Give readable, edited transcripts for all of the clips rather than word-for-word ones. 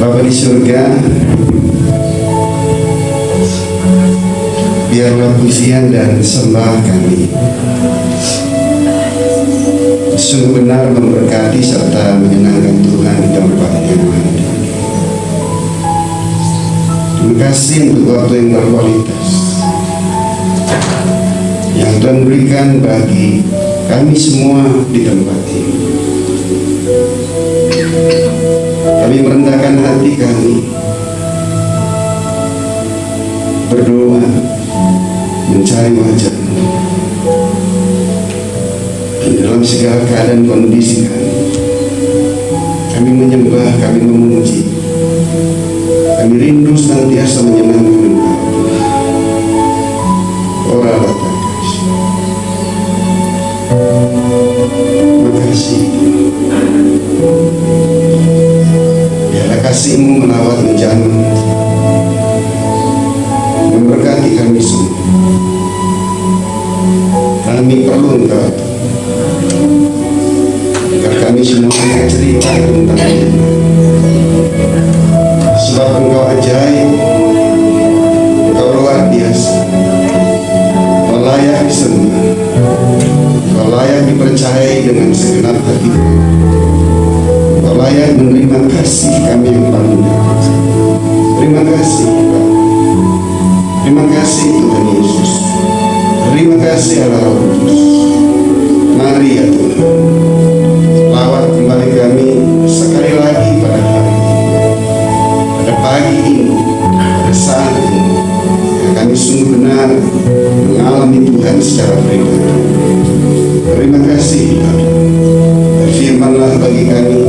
Bapa di surga, biarlah pujian dan sembah kami sungguh benar memberkati serta menyenangkan Tuhan di tempat yang ada. Terima kasih untuk waktu yang berkualitas yang Tuhan berikan bagi kami semua di tempat ini. Kami merendahkan hati kami, berdoa, mencari wajah-Mu dalam segala keadaan kondisi kami. Kami menyembah, kami memuji, kami rindu senantiasa menyenangkan Engkau. Ora latakas. Terima kasih. Biarlah kasih-Mu melawat menjamah, memberkati kami semua. Kami perlu Engkau, agar kami semua punya cerita tentang Dia. Sebab Engkau ajaib, Engkau luar biasa, Engkau layak disembah, Engkau layak dipercayai dengan segenap hati, Engkau layak menerima kasih kami yang paling dalam. Terima kasih Bapak. Terima kasih Tuhan Yesus. Terima kasih Allah Roh Kudus. Mari ya Tuhan, lawat kembali kami sekali lagi pada hari ini, pada pagi ini, pada saat ini, yang kami sungguh benar mengalami Tuhan secara pribadi. Terima kasih Tuhan. Firman-Lah bagi kami,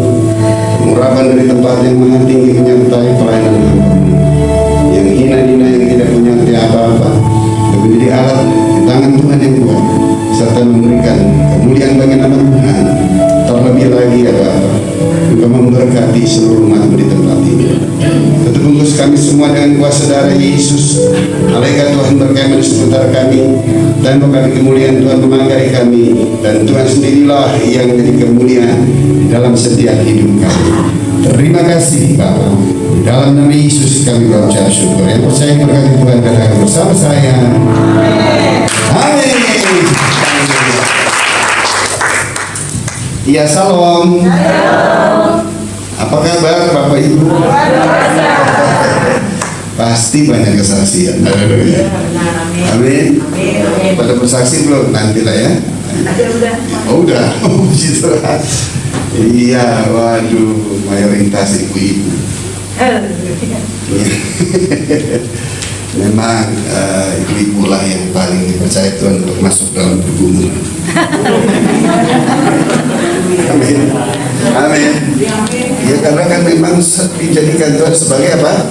urapan dari tempat yang maha tinggi menyertai pelayanan Hamba. Yang hina-hina, yang tidak punya arti apa-apa, tapi menjadi alat di tangan Tuhan yang kuat, serta memberikan kemuliaan bagi nama Tuhan. Terlebih lagi ya Bapa, Engkau memberkati seluruh umat di tempat ini. Tutup bungkus kami semua dengan kuasa darah Yesus. Malaikat Tuhan berkemah di seputar kami, dan kami kemuliaan Tuhan memagari kami, dan Tuhan sendirilah yang menjadi kemuliaan di dalam setiap hidup kami. Terima kasih Bapa. Di dalam nama Yesus kami berucap syukur. Yang percaya berkati Tuhan katakan bersama saya. Amin. Ya, salam. Apa kabar Bapak Ibu? Pasti banyak kesaksian. Amin. Pada bersaksi belum? Nanti lah ya. Oh udah. Oh puji Tuhan. Iya, waduh, mayoritas ibu-ibu. Memang ibu-ibu lah yang paling dipercaya Tuhan untuk masuk dalam pergumulan. Amin. Amin. Ya karena kan memang dijadikan Tuhan sebagai apa?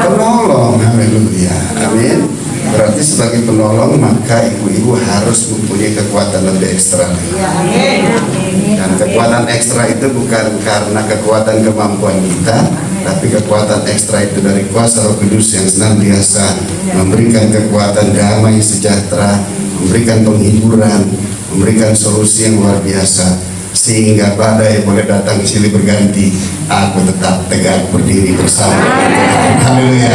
Penolong. Haleluya. Amin. Berarti sebagai penolong maka ibu-ibu harus mempunyai kekuatan lebih ekstra. Dan kekuatan ekstra itu bukan karena kekuatan kemampuan kita, tapi kekuatan ekstra itu dari kuasa Roh Kudus yang senantiasa memberikan kekuatan damai sejahtera, memberikan penghiburan, memberikan solusi yang luar biasa, sehingga badai boleh datang silih berganti, aku tetap tegak berdiri bersama. Haleluya.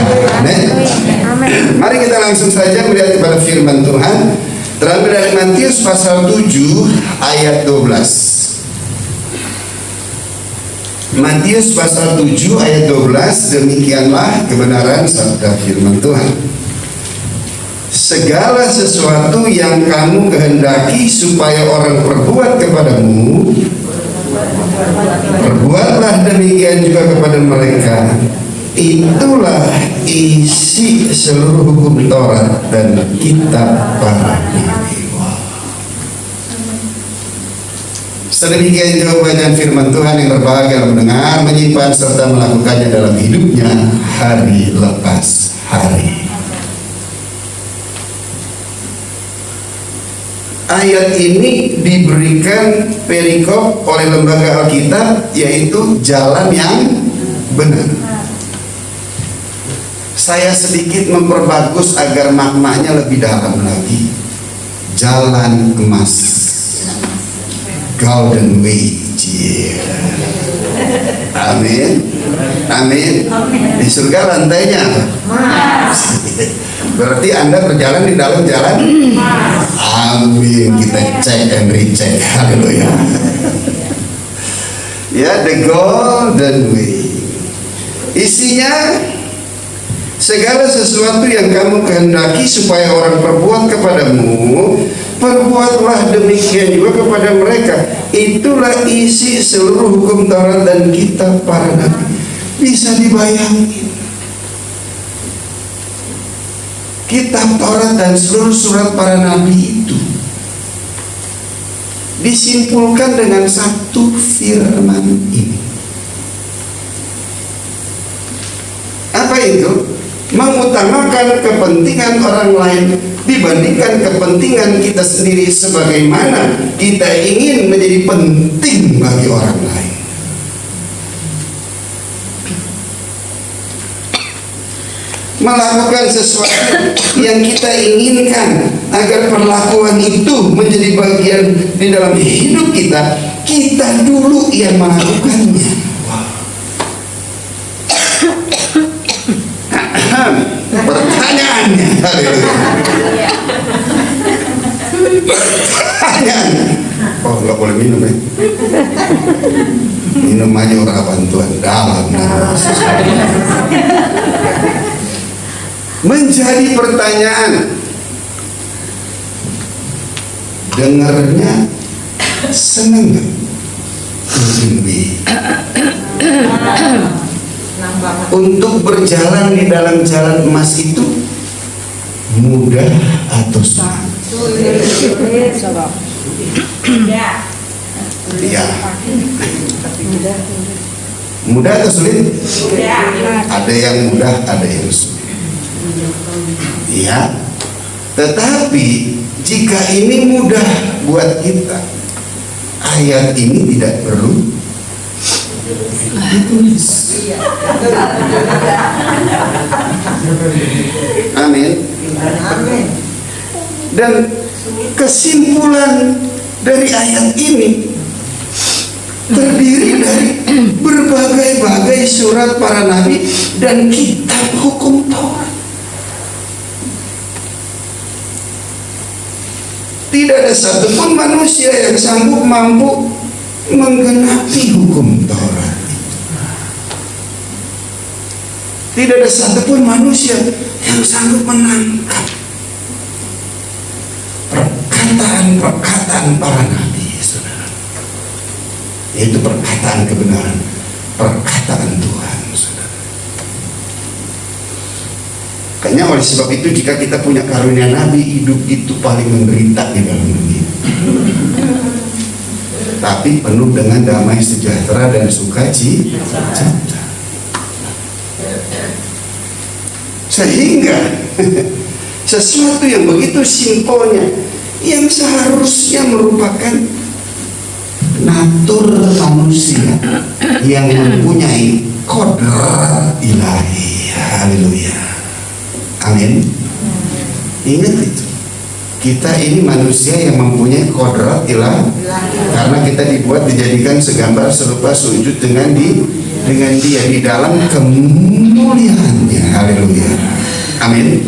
Mari kita langsung saja melihat kepada firman Tuhan terambil dari Matius pasal 7 ayat 12. Matius pasal 7 ayat 12, demikianlah kebenaran sabda firman Tuhan. Segala sesuatu yang kamu kehendaki supaya orang perbuat kepadamu, perbuatlah demikian juga kepada mereka. Itulah isi seluruh hukum Taurat dan kitab para nabi. Sedemikian juga bacaan firman Tuhan yang berbahagia mendengar, menyimpan serta melakukannya dalam hidupnya hari lepas hari. Ayat ini diberikan perikop oleh lembaga Alkitab, yaitu jalan yang benar. Saya sedikit memperbagus agar maknanya lebih dalam lagi. Jalan emas, golden way. Yeah. Amin. Amin. Di surga lantainya apa? Berarti Anda berjalan di dalam jalan. Amin. Kita cek and recheck. Haleluya. Ya, the golden way. Isinya segala sesuatu yang kamu kehendaki supaya orang perbuat kepadamu, perbuatlah demikian juga kepada mereka. Itulah isi seluruh hukum Taurat dan kitab para nabi. Bisa dibayangin, kitab Taurat dan seluruh surat para nabi itu disimpulkan dengan satu firman ini. Apa itu? Mengutamakan kepentingan orang lain dibandingkan kepentingan kita sendiri, sebagaimana kita ingin menjadi penting bagi orang lain. Melakukan sesuatu yang kita inginkan agar perlakuan itu menjadi bagian di dalam hidup kita, kita dulu yang melakukannya. Pertanyaannya, oh nggak boleh minum ya? Minum aja orang bantuan dalam. Menjadi pertanyaan, dengarnya seneng nggak? Untuk berjalan di dalam jalan emas itu mudah atau sulit? Ya. Mudah atau sulit? Ada yang mudah, ada yang sulit. Ya. Tetapi jika ini mudah buat kita, ayat ini tidak perlu ditulis. Amin. Dan kesimpulan dari ayat ini terdiri dari berbagai-bagai surat para nabi dan kitab hukum Taurat. Tidak ada satupun manusia yang sanggup mampu menggenapi hukum Taurat. Tidak ada satupun manusia yang sanggup menangkap perkataan para nabi, saudara. Yaitu perkataan kebenaran, perkataan Tuhan, saudara. Makanya oleh sebab itu, jika kita punya karunia nabi, hidup itu paling menderita di dalam dunia, tapi penuh dengan damai sejahtera dan sukacita. Sehingga sesuatu yang begitu simpelnya, yang seharusnya merupakan natur manusia yang mempunyai kodrat ilahi. Haleluya. Amin. Ingat itu, kita ini manusia yang mempunyai kodrat ilahi, karena kita dibuat dijadikan segambar serupa sujud dengan dia di dalam kemuliaannya. Haleluya. Amin.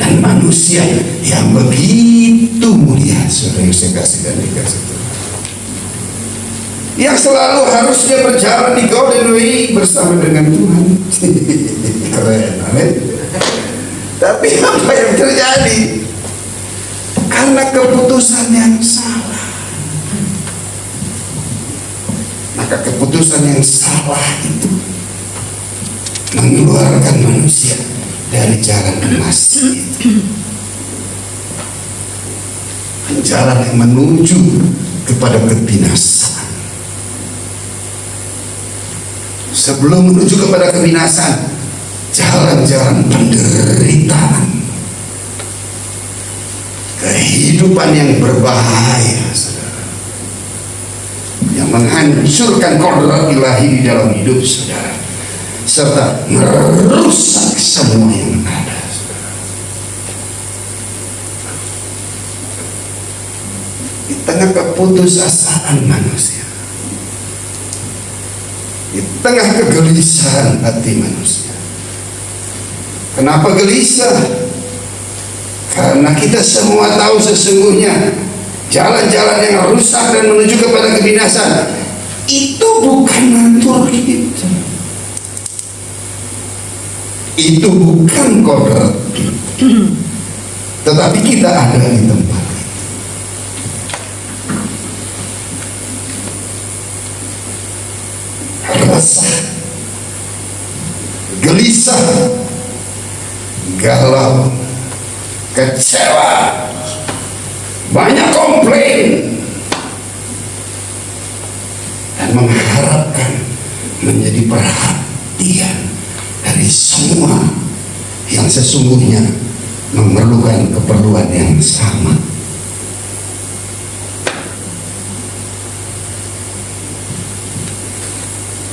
Dan manusia yang begitu mulia, saudara yang saya kasih dan dikasih Tuhan, yang selalu harusnya berjalan di golden way bersama dengan Tuhan. Keren. Amin. Tapi apa yang terjadi? Karena keputusan yang salah, maka keputusan yang salah itu mengeluarkan manusia dari jalan emas itu, jalan yang menuju kepada kebinasaan. Sebelum menuju kepada kebinasaan, jalan-jalan penderitaan, kehidupan yang berbahaya, saudara, yang menghancurkan kodrat ilahi di dalam hidup saudara, serta merusak semua yang ada, saudara. Di tengah keputusasaan manusia, di tengah kegelisahan hati manusia. Kenapa gelisah? Karena kita semua tahu sesungguhnya jalan-jalan yang rusak dan menuju kepada kebinasan itu bukan natur kita. Itu bukan kodrat kita. Tetapi kita ada di tempat itu. Resah, gelisah, galau, kecewa, banyak komplain, dan mengharapkan menjadi perhatian dari semua yang sesungguhnya memerlukan keperluan yang sama.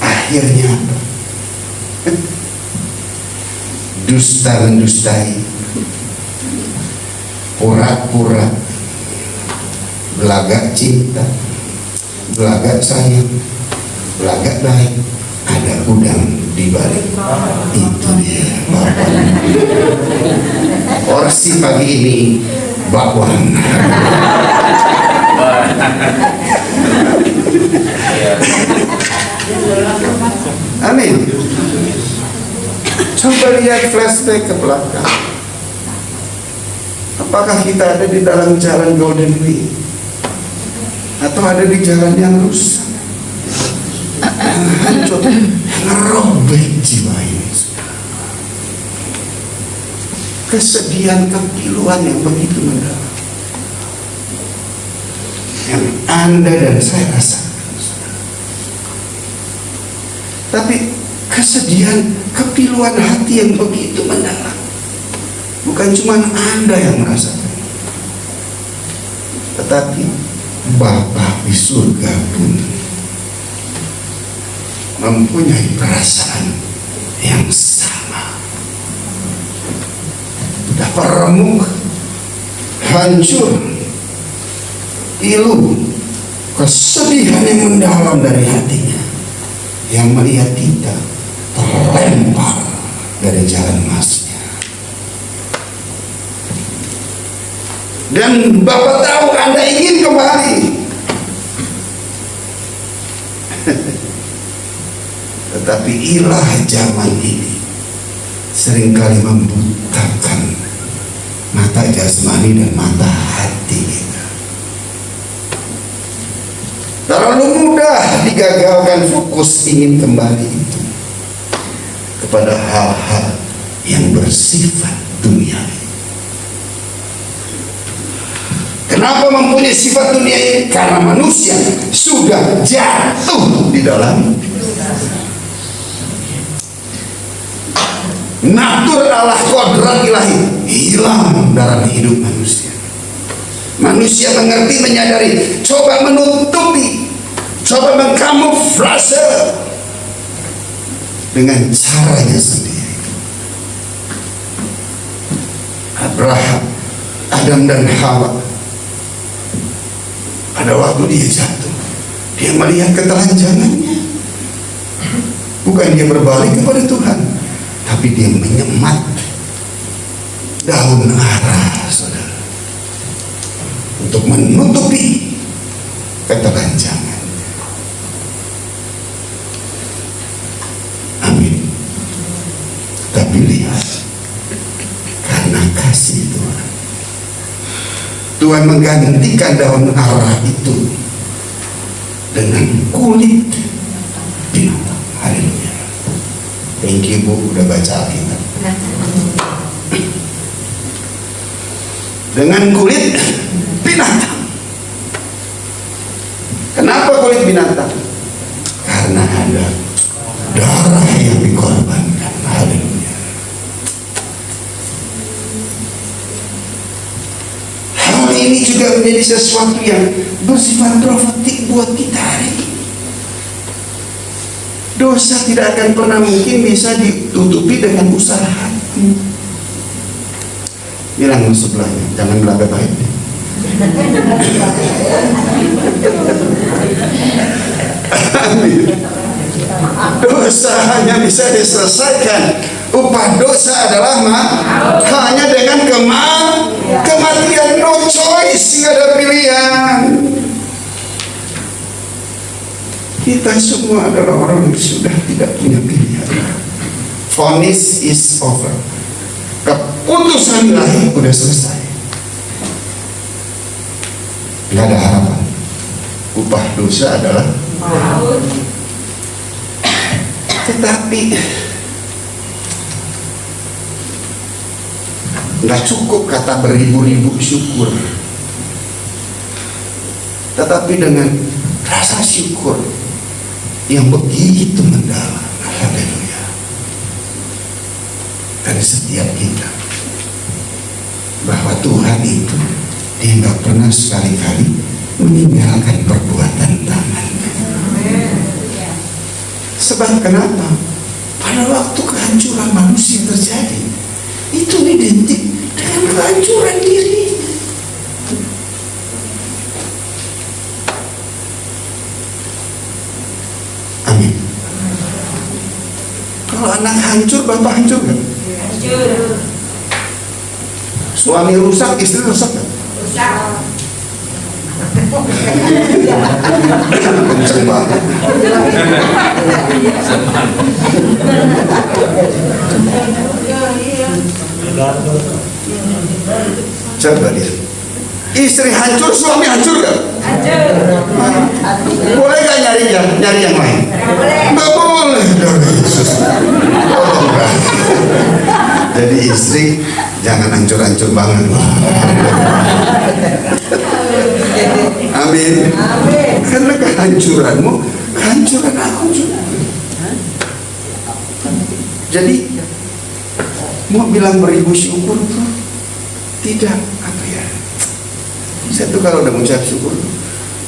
Akhirnya apa? Dusta mendustai, pura-pura, belagak cinta, belagak sayang, belagak baik, ada udang di balik. Itu dia bakwan. Porsi pagi ini bakwan. Amin. Coba lihat flashback ke belakang. Apakah kita ada di dalam jalan Golden Way atau ada di jalan yang rusak, hancur, ngerobek jiwa ini? Kesedihan, kepiluan yang begitu mendalam yang Anda dan saya rasakan. Tapi kesedihan, kepiluan hati yang begitu mendalam bukan cuma Anda yang merasakan, tetapi Bapa di surga pun mempunyai perasaan yang sama. Sudah remuk, hancur, pilu, kesedihan yang mendalam dari hatinya, yang melihat kita terlempar dari jalan emasnya. Dan Bapak tahu Anda ingin kembali. Tetapi ilah zaman ini seringkali membutakan mata jasmani dan mata hati kita. Terlalu mudah digagalkan fokus ingin kembali itu kepada hal-hal yang bersifat duniawi. Kenapa mempunyai sifat dunia ini? Karena manusia sudah jatuh di dalam natur Allah, kodrat ilahi hilang dalam hidup manusia. Manusia mengerti, menyadari, coba menutupi, coba mengkamuflase dengan caranya sendiri. Abraham, Adam dan Hawa, pada waktu dia jatuh, dia melihat ketelanjangannya. Bukan dia berbalik kepada Tuhan, tapi dia menyemat daun ara, saudara, untuk menutupi ketelanjangan. Amin. Tapi lihat, karena kasih Tuhan, Tuhan menggantikan daun ara itu dengan kulit binatang. Haleluya. Thank you Bu, udah baca Alkitab. Dengan kulit binatang. Kenapa kulit binatang? Karena ada darah yang dikorbankan. Haleluya. Hal ini juga menjadi sesuatu yang bersifat profetik buat kita hari ini. Dosa tidak akan pernah mungkin bisa ditutupi dengan usaha hati. Bilang sebelahnya, jangan belaga baik. Dosa hanya bisa diselesaikan, upah dosa adalah hanya dengan kematian. No choice, nggak ada pilihan. Kita semua adalah orang yang sudah tidak punya pilihan. Vonis is over. Keputusan ilahi udah selesai. Nggak ada harapan. Upah dosa adalah maut. Tetapi nggak cukup kata beribu-ribu syukur, tetapi dengan rasa syukur yang begitu mendalam. Haleluya. Dan setiap kita bahwa Tuhan itu dia nggak pernah sekali-kali meninggalkan perbuatan tangan. Sebab kenapa? Pada waktu kehancuran manusia terjadi, itu identik dengan kehancuran diri. Amin. Kalau anak hancur, bapak hancur kan? Hancur. Suami rusak, istri rusak kan? Rusak. Kenceng banget. Coba lihat, istri hancur, suami hancur kan? Hancur. Boleh gak nyari yang lain? Nggak boleh. Jadi istri jangan hancur-hancur banget. Amin. Karena kehancuranmu, kehancuran aku juga. Jadi mau bilang beribu syukur tuh tidak, apa ya? Saya tuh kalau udah mengucap syukur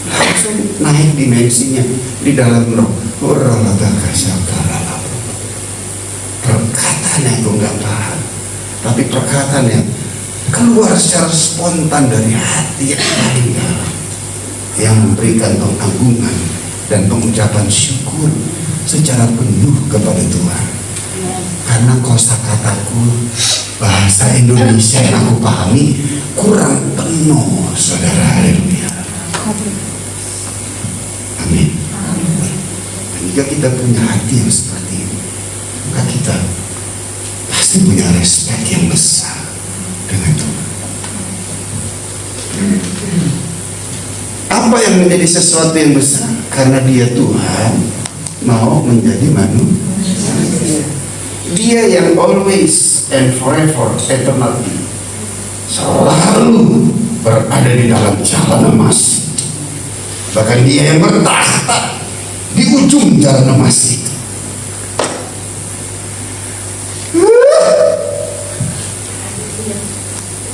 langsung naik dimensinya di dalam roh. Perkataan yang gue nggak paham, tapi perkataan yang keluar secara spontan dari hati yang paling dalam, yang memberikan pengagungan dan pengucapan syukur secara penuh kepada Tuhan. Karena kosakataku, bahasa Indonesia yang aku pahami kurang penuh, saudara. Haleluya. Amin. Dan jika kita punya hati yang seperti ini, maka kita pasti punya respek yang besar dengan Tuhan. Apa yang menjadi sesuatu yang besar? Karena dia Tuhan mau menjadi manusia. Dia yang always and forever, eternally, selalu berada di dalam jalan emas. Bahkan dia yang bertahta di ujung jalan emas itu.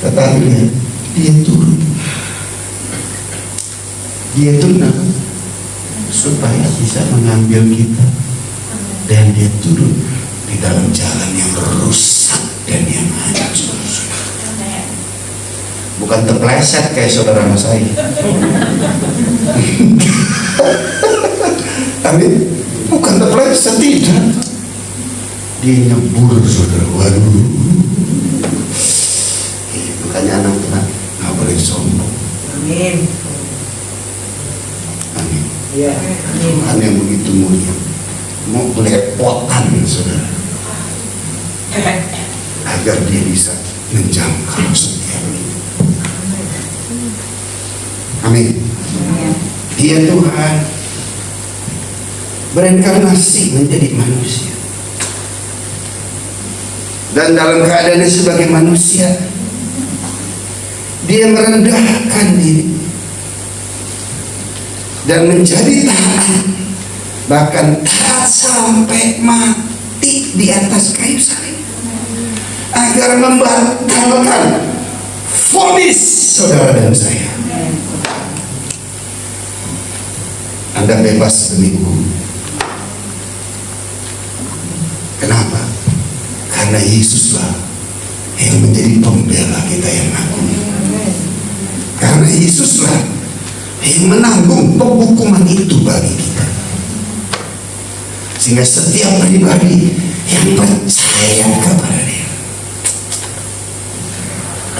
Tetapi dia turun, dia tunang supaya bisa mengambil kita, dan dia turun di dalam jalan yang rusak dan yang hancur. Bukan terpleset kayak saudara saya. Amin. Bukan terpleset, tidak. Dia nyebur, saudara. Waduh. Makanya anak Tuhan nggak boleh sombong. Amin. Amin. Ya. Tuhan yang begitu mulia mau belepotan, saudara, agar dia bisa menjangkau setiap itu. Amin. Dia Tuhan berinkarnasi menjadi manusia, dan dalam keadaannya sebagai manusia dia merendahkan diri dan menjadi taat, bahkan taat sampai mati di atas kayu salib, agar membatalkan vonis saudara dan saya. Anda bebas demi hukum. Kenapa? Karena Yesuslah yang menjadi pembela kita yang agung. Karena Yesuslah yang menanggung penghukuman itu bagi kita. sehingga setiap pribadi yang percaya kepada Dia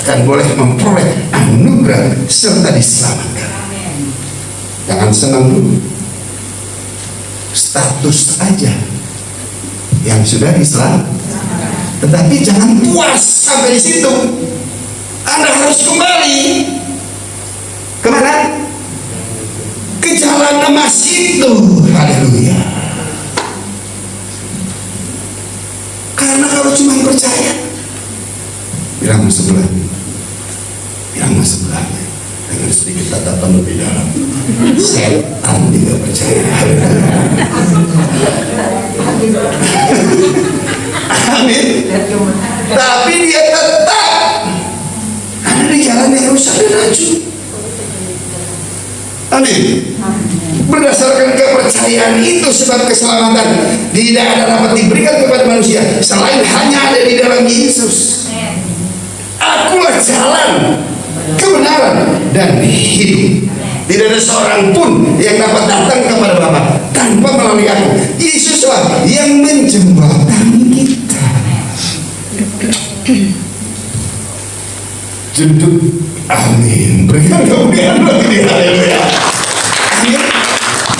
akan boleh memperoleh anugerah serta diselamatkan. Jangan senang dulu status aja yang sudah diselamatkan, tetapi jangan puas sampai di situ. Anda harus kembali kemana? Ke jalan emas itu. Haleluya. Karena kalau cuma percaya, bilang sebelah, dengan sedikit tatapan lebih dalam, setan tidak percaya. Amin. Tapi dia tetap ada di jalan yang rusak dan hancur. Amin. Berdasarkan kepercayaan itu, sebab keselamatan tidak ada dapat diberikan kepada manusia selain hanya ada di dalam Yesus. Akulah jalan, kebenaran, dan hidup. Tidak ada seorang pun yang dapat datang kepada Bapa tanpa melalui aku. Yesuslah yang menjembatani kita. Duduk. Amin. Berikan kemuliaan bagi Dia. Haleluya. Amin.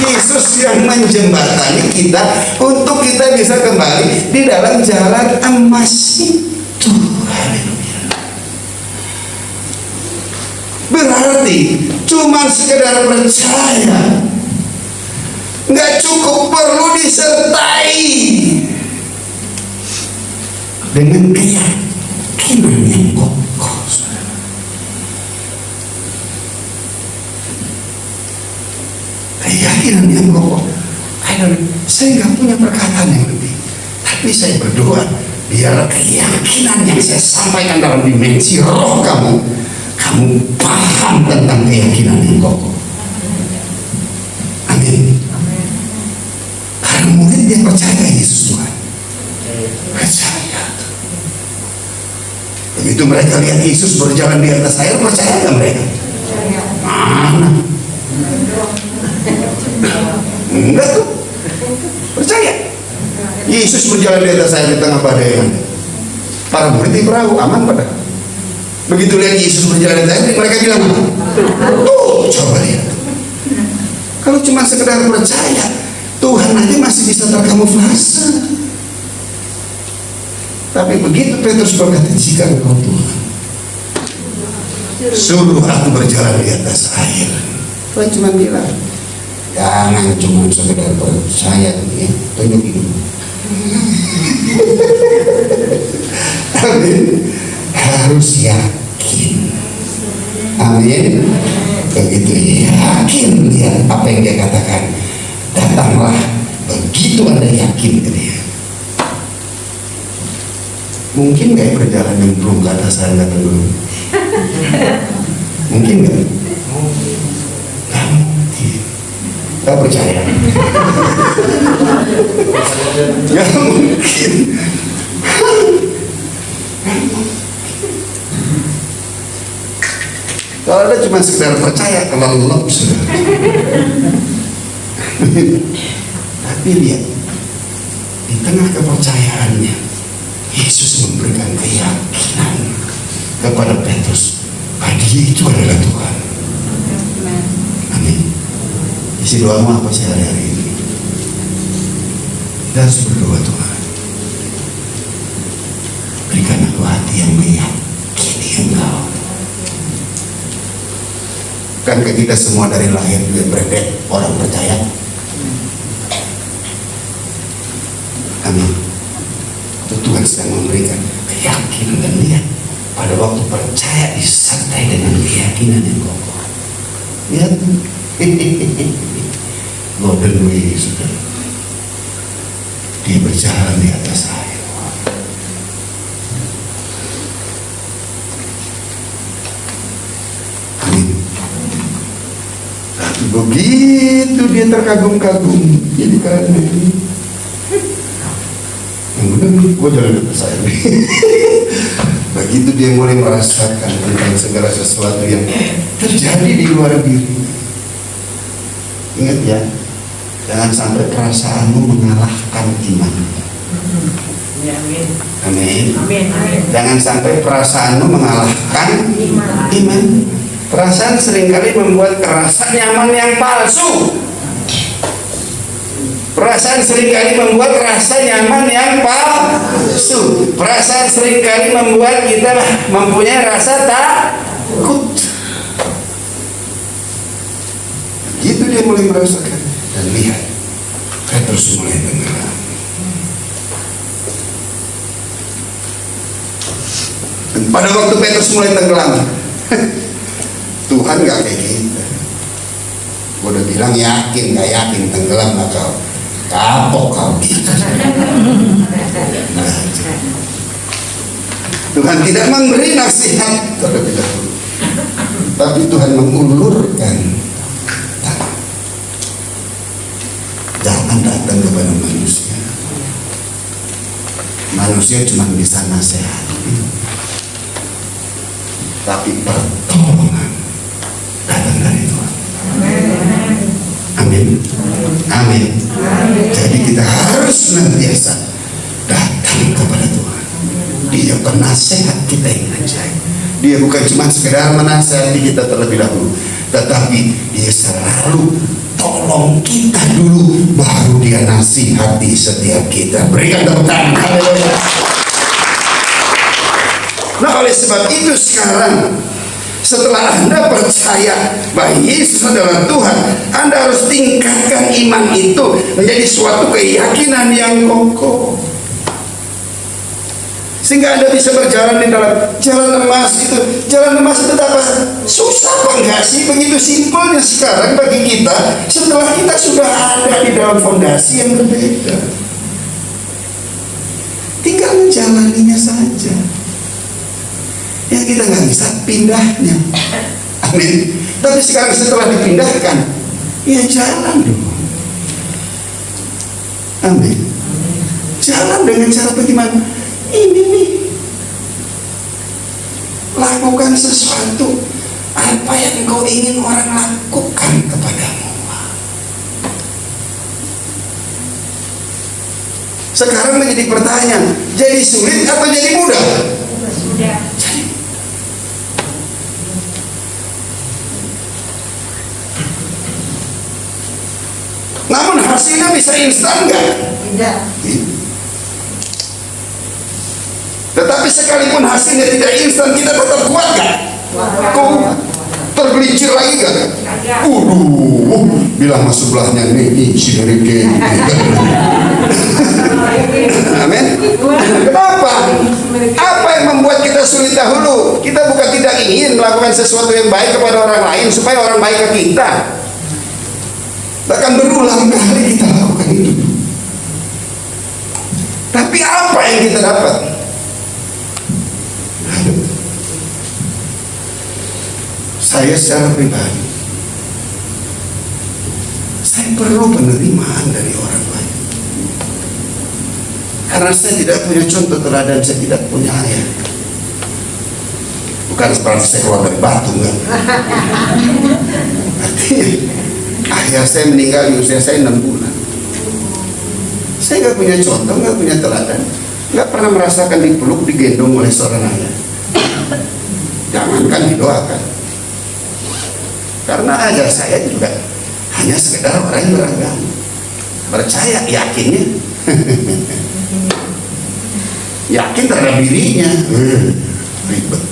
Yesus yang menjembatani kita untuk kita bisa kembali di dalam jalan emas itu. Haleluya. Berarti cuma sekedar percaya nggak cukup, perlu disertai dengan keyakinan yang kokoh. Keyakinan yang kokoh. Saya nggak punya perkataan yang lebih, tapi saya berdoa biar keyakinan yang saya sampaikan dalam dimensi roh kamu paham tentang keyakinan yang kokoh. Amin. Karena murid yang percaya Yesus Tuhan, percaya. Begitu mereka lihat Yesus berjalan di atas air, percaya nggak mereka? Mana? Enggak tuh. Percaya. Yesus berjalan di atas air di tengah badai. Para murid di perahu aman pada. Begitu lihat Yesus berjalan di atas air, mereka bilang, tuh coba lihat. Kalau cuma sekedar percaya, Tuhan nanti masih bisa terkamuflase. Tapi begitu Petrus berkata, jika engkau Tuhan, suruh aku berjalan di atas air. Tuhan cuma bilang, jangan cuma sekedar percaya, ya, tunjukin. Amin. Harus yakin. Amin. Begitu yakin lihat apa yang Dia katakan, datanglah. Begitu Anda yakin ke Dia. Mungkin nggak berjalan yang belum ke atas air kata dulu? Mungkin nggak? Nggak mungkin. Nggak percaya. Nggak mungkin. Kalau ada cuma sekedar percaya, kelelep sudah. Tapi lihat, di tengah kepercayaannya, Yesus memberikan keyakinan kepada Petrus bahwa Dia itu adalah Tuhan. Amin. Isi doamu apa sih hari-hari ini? Kita harus berdoa, Tuhan, berikan aku hati yang meyakini Engkau. Kan kita semua dari lahir juga berdek orang percaya. Amin. Itu Tuhan sedang memberikan keyakinan, dan lihat pada waktu percaya disertai dengan keyakinan yang kokoh. Lihat, golden way, saudara. Dia berjalan di atas air. Amin. Tapi begitu dia terkagum-kagum, jadi karena ini yang benar gue jalan di atas air. Begitu dia mulai merasakan tentang segala sesuatu yang terjadi di luar diri. Ingat ya, Jangan sampai perasaanmu mengalahkan iman. Amin. Jangan sampai perasaanmu mengalahkan iman. Perasaan seringkali membuat rasa nyaman yang palsu. Perasaan seringkali membuat rasa nyaman yang palsu. Perasaan seringkali membuat kita mempunyai rasa takut. Gitu dia mulai merasakan. Dan lihat, Petrus mulai tenggelam. Dan pada waktu Petrus mulai tenggelam, Tuhan gak kayak gitu. Gue udah bilang yakin, gak yakin tenggelam lah kau. Kapok kau gitu. Tuhan tidak memberi nasihat terlebih dahulu, tapi Tuhan mengulurkan tangan. Jangan datang kepada manusia. Manusia cuma bisa nasihati, tapi pertolongan datang dari Tuhan. Amin. Amin. Jadi kita harus senantiasa datang kepada Tuhan. Dia penasehat kita yang ajaib. Dia bukan cuma sekedar menasihati kita terlebih dahulu, tetapi dia selalu tolong kita dulu, baru dia nasihati setiap kita. Berikan tepuk tangan. Haleluya. Nah, oleh sebab itu sekarang, setelah Anda percaya bahwa Yesus adalah Tuhan, Anda harus tingkatkan iman itu menjadi suatu keyakinan yang kokoh, sehingga Anda bisa berjalan di dalam jalan emas itu. Jalan emas itu apa? Susah apa enggak sih? Begitu simpelnya sekarang bagi kita, setelah kita sudah ada di dalam fondasi yang berbeda, tinggal menjalaninya saja. Ya, kita nggak bisa pindahnya. Amin. Tapi sekarang setelah dipindahkan, ya jalan dulu. Amin. Jalan dengan cara bagaimana? Ini nih, lakukan sesuatu apa yang kau ingin orang lakukan kepadamu. Sekarang menjadi pertanyaan, jadi sulit atau jadi mudah? Sudah. Namun hasilnya bisa instan nggak? Tidak. Tetapi sekalipun hasilnya tidak instan, kita tetap kuat nggak? Kuat. Tergelincir lagi nggak? Bilang mas sebelahnya nih si Rike. Amin. Kenapa? Apa yang membuat kita sulit dahulu? Kita bukan tidak ingin melakukan sesuatu yang baik kepada orang lain supaya orang baik ke kita. Bahkan berulang kali kita lakukan itu. Tapi apa yang kita dapat? Saya secara pribadi, saya perlu penerimaan dari orang lain. Karena saya tidak punya contoh teladan, saya tidak punya ayah. Bukan seperti saya keluar dari batu, enggak. Artinya ayah saya meninggal di usia saya 6 bulan. Saya nggak punya contoh, nggak punya teladan, nggak pernah merasakan dipeluk, digendong oleh seorang ayah. Jangankan didoakan. Karena ayah saya juga hanya sekedar orang yang beragama, percaya, yakinnya, yakin terhadap dirinya, ribet.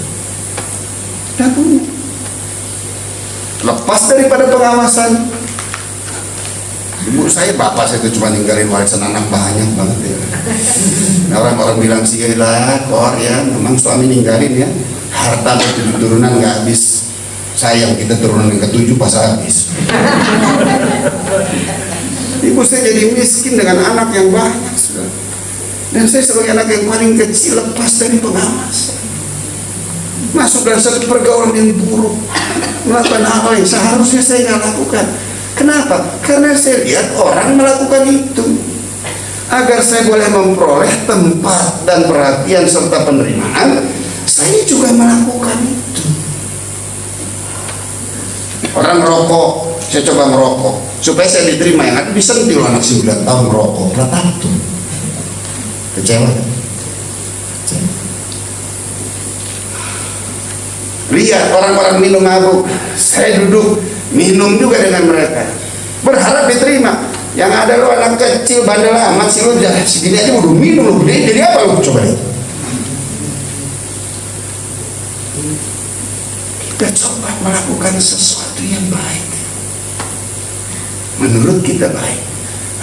Tidak punya. Lepas daripada pengawasan. Ibu saya, bapak saya itu cuma ninggalin warisan anak banyak banget ya. Nah, orang-orang bilang sih lah, kor ya, memang suami ninggalin ya, harta turunan nggak habis. Sayang, kita turunan yang ke-7 pas habis. Ibu saya jadi miskin dengan anak yang banyak, saudara. Dan saya sebagai anak yang paling kecil, lepas dari pengawasan, masuk dalam satu pergaulan yang buruk, melakukan hal yang seharusnya saya nggak lakukan. Kenapa? Karena saya lihat orang melakukan itu. Agar saya boleh memperoleh tempat dan perhatian serta penerimaan, saya juga melakukan itu. Orang rokok saya coba merokok supaya saya diterima. Yang ada disentil anak 9 tahun merokok, letak tuh. Kecewa. Lihat orang-orang minum mabuk, saya duduk minum juga dengan mereka, berharap diterima. Yang ada lo anak kecil bandel amat sih, lo jangan segini aja udah minum, lo gede jadi apa lo? Coba lihat. Kita coba melakukan sesuatu yang baik, menurut kita baik,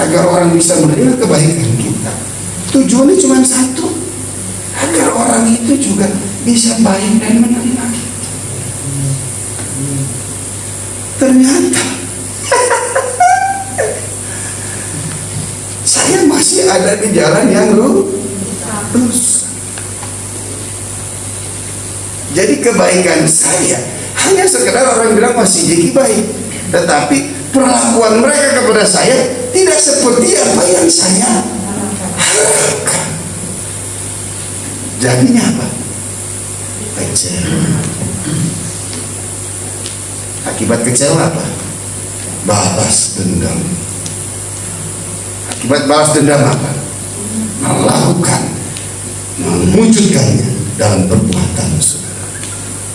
agar orang bisa menerima kebaikan kita. Tujuannya cuma satu, agar orang itu juga bisa baik dan menerima kita. Ternyata saya masih ada di jalan yang lurus. Jadi kebaikan saya hanya sekedar orang bilang masih jadi baik, tetapi perlakuan mereka kepada saya tidak seperti apa yang saya harapkan. Jadinya apa? Kecewa. Akibat kecewa apa? Balas dendam. Akibat balas dendam apa? Melakukan, mewujudkannya dalam perbuatan, saudara.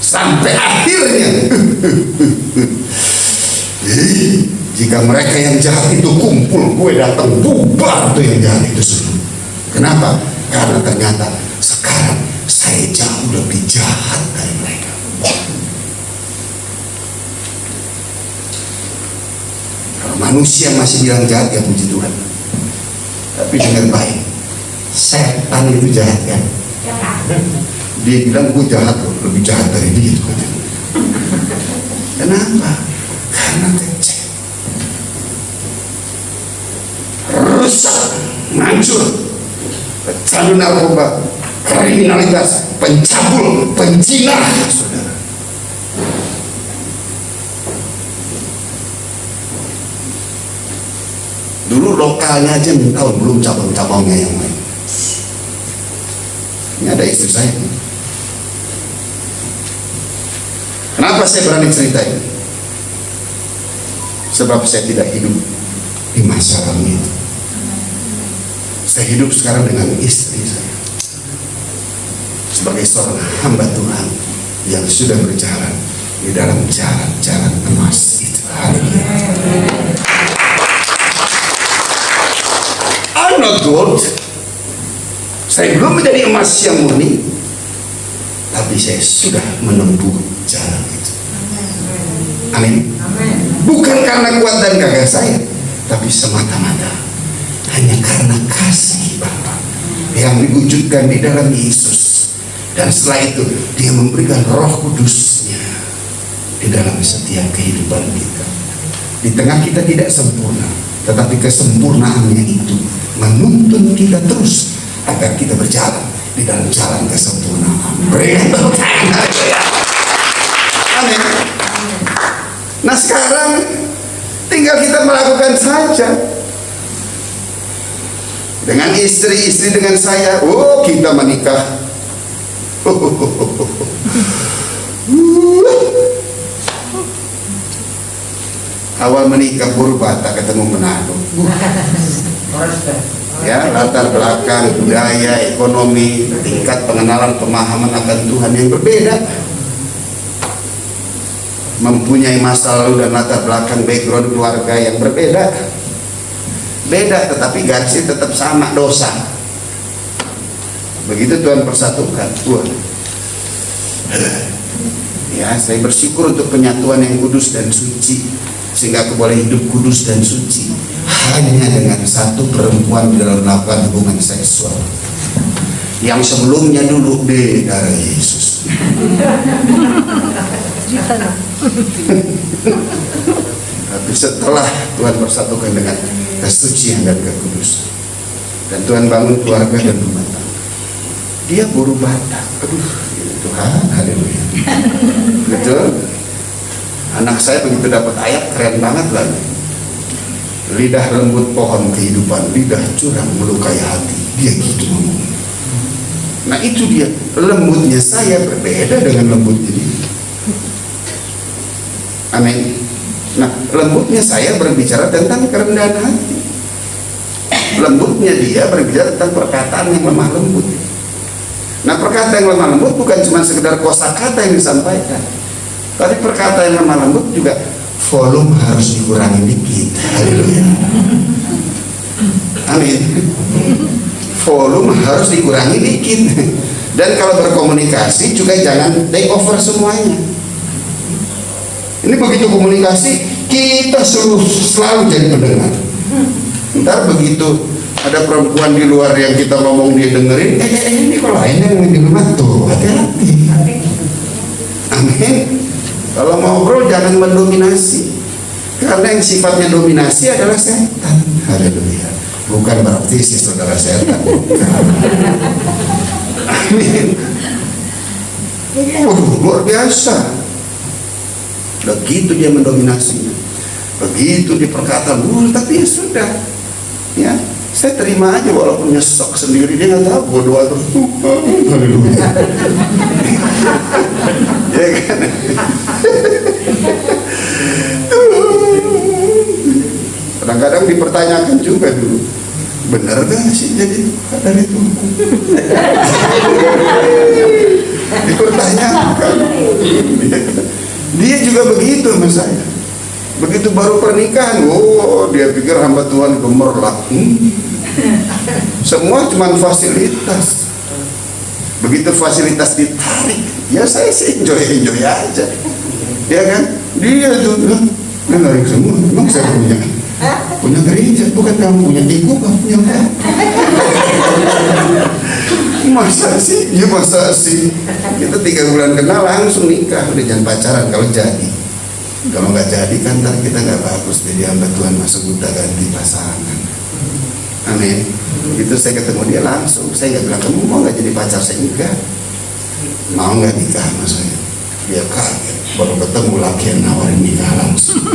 Sampai akhirnya jika mereka yang jahat itu kumpul, gue datang bubar tuh yang jahat itu semua. Kenapa? Karena ternyata sekarang saya jauh lebih jahat dari mereka. Kalau manusia masih bilang jahat, ya puji Tuhan. Tapi dengan baik, setan itu jahat kan? Dia bilang gue jahat loh, lebih jahat dari dia. Kenapa? Karena kecil, rusak, hancur, pecandu narkoba, kriminalitas, pencabul, penjinah, saudara. Dulu lokalnya aja minta, belum cabang-cabangnya yang lain. Ini ada istri saya. Kenapa saya berani cerita ini? Sebab saya tidak hidup di masa lalu itu. Saya hidup sekarang dengan istri saya sebagai seorang hamba Tuhan yang sudah berjalan di dalam jalan-jalan emas itu. I'm not gold. Saya belum menjadi emas yang murni, tapi saya sudah menempuh jalan itu. Amin. Bukan karena kuat dan gagah saya, tapi semata-mata hanya karena kasih Bapa yang diwujudkan di dalam Yesus. Dan setelah itu Dia memberikan Roh Kudus-Nya di dalam setiap kehidupan kita. Di tengah kita tidak sempurna, tetapi kesempurnaannya itu menuntun kita terus agar kita berjalan di dalam jalan kesempurnaan. Amin. Nah sekarang tinggal kita melakukan saja. Dengan istri-istri dengan saya, oh kita menikah. Awal menikah Purba, tak ketemu Manado. Ya, latar belakang, budaya, ekonomi, tingkat pengenalan, pemahaman akan Tuhan yang berbeda, mempunyai masa lalu dan latar belakang background keluarga yang berbeda, beda, tetapi garisnya tetap sama, dosa. Begitu Tuhan persatukan. Ya, saya bersyukur untuk penyatuan yang kudus dan suci, sehingga aku boleh hidup kudus dan suci hanya dengan satu perempuan di dalam melakukan hubungan seksual yang sebelumnya dulu di darah Yesus. Tapi setelah Tuhan persatukan dengan kesucian dan kekudusan, dan Tuhan bangun keluarga dan rumah tangga, dia buru Batak. Aduh, Tuhan, haleluya. Betul. Anak saya begitu dapat ayat keren banget lagi. Lidah lembut pohon kehidupan, lidah curang melukai hati. Dia gitu ngomong. Nah itu dia, lembutnya saya berbeda dengan lembutnya dia. Amin. Nah, lembutnya saya berbicara tentang kerendahan hati. Lembutnya dia berbicara tentang perkataan yang lemah lembut. Nah, perkataan yang lemah lembut bukan cuma sekedar kosakata yang disampaikan, tapi perkataan yang lemah lembut juga volume harus dikurangi dikit. Haleluya. Amin. Volume harus dikurangi dikit. Dan kalau berkomunikasi juga jangan take over semuanya. Ini begitu komunikasi kita selalu jadi pendengar. Ntar begitu ada perempuan di luar yang kita ngomong dia dengerin, ini kalau lainnya yang di rumah tuh hati-hati. Amin. Kalau mau ngobrol jangan mendominasi, karena yang sifatnya dominasi adalah setan. Haleluya. Bukan berarti si saudara setan. Amin. Luar biasa. Begitu dia mendominasinya, begitu di perkataan, tapi ya sudah, ya saya terima aja walaupun nyesek sendiri, dia nggak tahu berdoa terus. Haleluya. Ya kan? Kadang-kadang dipertanyakan juga dulu, benar gak sih jadi dari itu? Dipertanyakan. Dia juga begitu sama saya. Begitu baru pernikahan, dia pikir hamba Tuhan gemerlap. Semua cuma fasilitas. Begitu fasilitas ditarik, ya saya sih enjoy aja. Ya kan? Dia tuh narik semua. Emang saya punya gereja, bukan kamu punya ibu, kamu punya apa? Masa sih? Ya masa sih? Kita 3 bulan kenal langsung nikah, udah jangan pacaran kalau jadi. Kalau nggak jadi kan ntar kita nggak bagus, jadi hamba Tuhan masuk buta ganti pasangan. Amin. Itu saya ketemu dia langsung, saya nggak bilang kamu mau nggak jadi pacar saya, enggak. Mau nggak nikah sama saya? Dia kaget, baru ketemu laki yang nawarin nikah langsung.